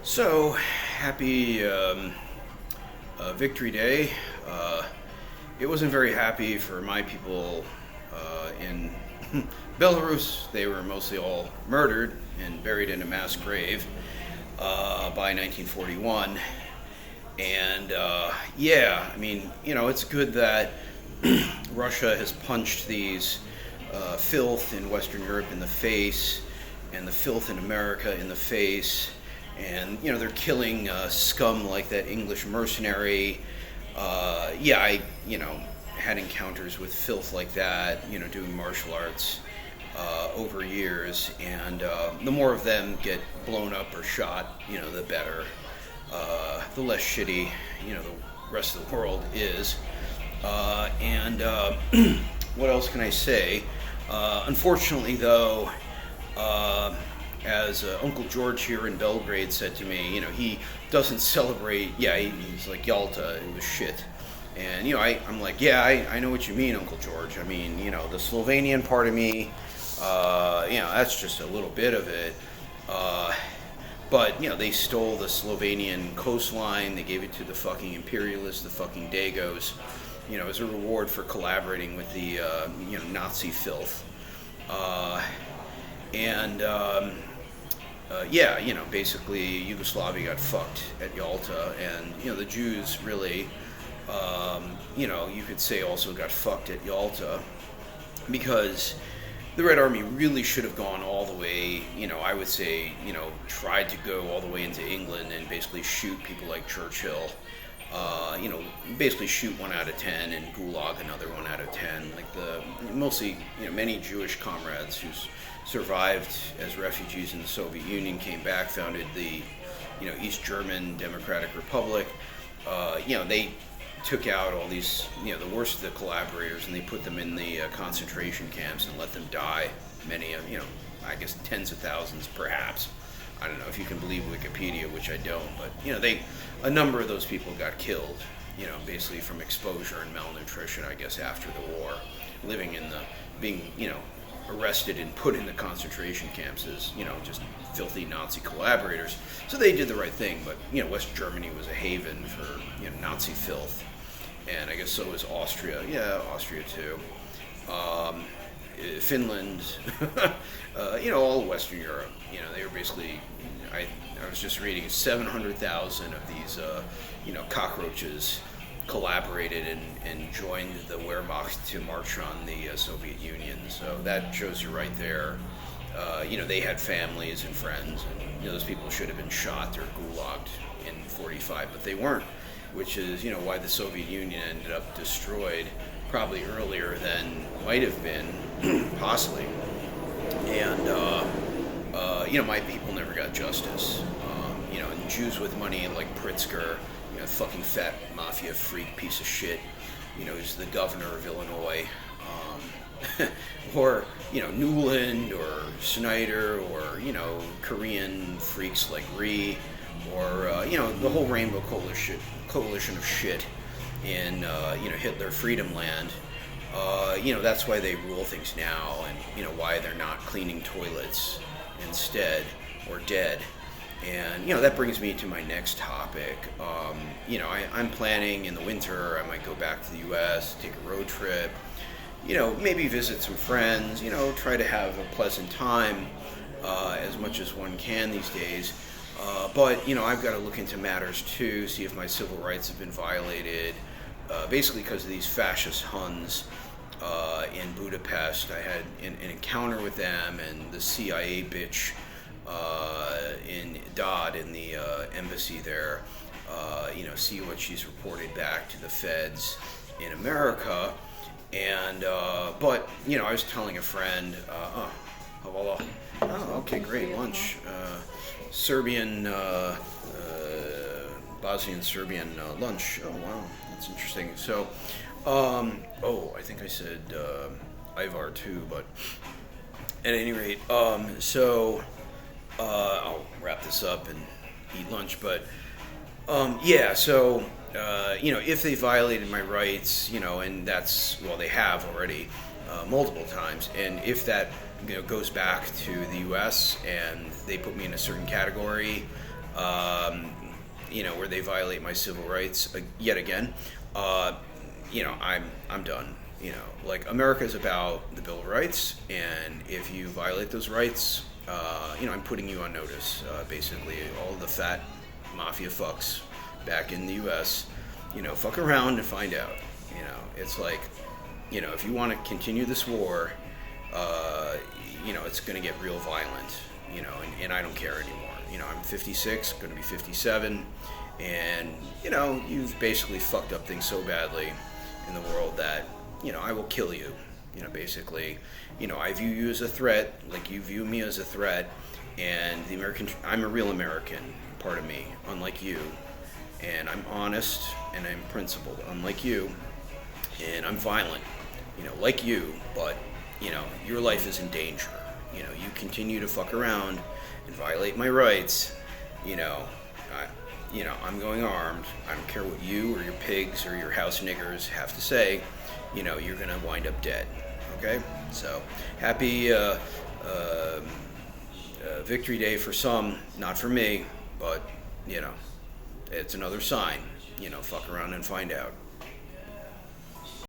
So, happy Victory Day. It wasn't very happy for my people in Belarus. They were mostly all murdered and buried in a mass grave by 1941. And yeah, I mean, it's good that Russia has punched these filth in Western Europe in the face and the filth in America in the face. And they're killing scum like that English mercenary. Yeah, I had encounters with filth like that. Doing martial arts over years, and the more of them get blown up or shot, the better. The less shitty, the rest of the world is. And what else can I say? Unfortunately, though. As Uncle George here in Belgrade said to me, he doesn't celebrate. Yeah, he's like, Yalta, it was shit. And I'm like, yeah, I know what you mean, Uncle George. I mean, the Slovenian part of me, that's just a little bit of it. But they stole the Slovenian coastline. They gave it to the fucking imperialists, the fucking Dagos, as a reward for collaborating with the Nazi filth. Basically Yugoslavia got fucked at Yalta, and the Jews really, you could say also got fucked at Yalta, because the Red Army really should have gone all the way, I would say, tried to go all the way into England and basically shoot people like Churchill, basically shoot 1 out of 10 and gulag another 1 out of 10, like mostly, many Jewish comrades who survived as refugees in the Soviet Union, came back, founded the, East German Democratic Republic. They took out all these, the worst of the collaborators, and they put them in the concentration camps and let them die. Many of, I guess tens of thousands, perhaps. I don't know if you can believe Wikipedia, which I don't, but a number of those people got killed, basically from exposure and malnutrition, I guess, after the war, living in being, arrested and put in the concentration camps as, just filthy Nazi collaborators. So they did the right thing, but, West Germany was a haven for, Nazi filth. And I guess so was Austria. Yeah, Austria too. Finland, all of Western Europe. They were basically, I was just reading 700,000 of these, cockroaches collaborated and joined the Wehrmacht to march on the Soviet Union. So that shows you right there. They had families and friends, and those people should have been shot or gulagged in 45, but they weren't, which is why the Soviet Union ended up destroyed probably earlier than might have been, possibly. And my people never got justice. And Jews with money like Pritzker, fucking fat mafia freak piece of shit, who's the governor of Illinois, or Newland or Snyder, or Korean freaks like Ree, or the whole Rainbow coalition of shit in Hitler Freedom Land. That's why they rule things now, and why they're not cleaning toilets instead, or dead. And that brings me to my next topic. I'm planning in the winter. I might go back to the U.S., take a road trip, maybe visit some friends, try to have a pleasant time as much as one can these days. But I've got to look into matters too, see if my civil rights have been violated, basically because of these fascist Huns in Budapest. I had an encounter with them, and the CIA bitch in Dodd in the embassy there, see what she's reported back to the feds in America. And but I was telling a friend, okay, great lunch, Serbian, Bosnian Serbian lunch. Oh wow, that's interesting. So, I think I said Ivar too, but at any rate, I'll wrap this up and eat lunch, but if they violated my rights, and that's, well, they have already multiple times, and if that goes back to the U.S. and they put me in a certain category, where they violate my civil rights yet again, I'm done. Like America's about the Bill of Rights, and if you violate those rights, I'm putting you on notice. Basically, all the fat mafia fucks back in the U.S. Fuck around and find out. It's like, if you want to continue this war, it's going to get real violent. And I don't care anymore. I'm 56, going to be 57, and you've basically fucked up things so badly in the world that I will kill you. Basically, I view you as a threat, like you view me as a threat, and I'm a real American, part of me, unlike you, and I'm honest and I'm principled, unlike you, and I'm violent, like you, but your life is in danger. You continue to fuck around and violate my rights. I'm going armed. I don't care what you or your pigs or your house niggers have to say. You're gonna wind up dead. Okay? So, happy Victory Day for some, not for me, but, it's another sign. Fuck around and find out.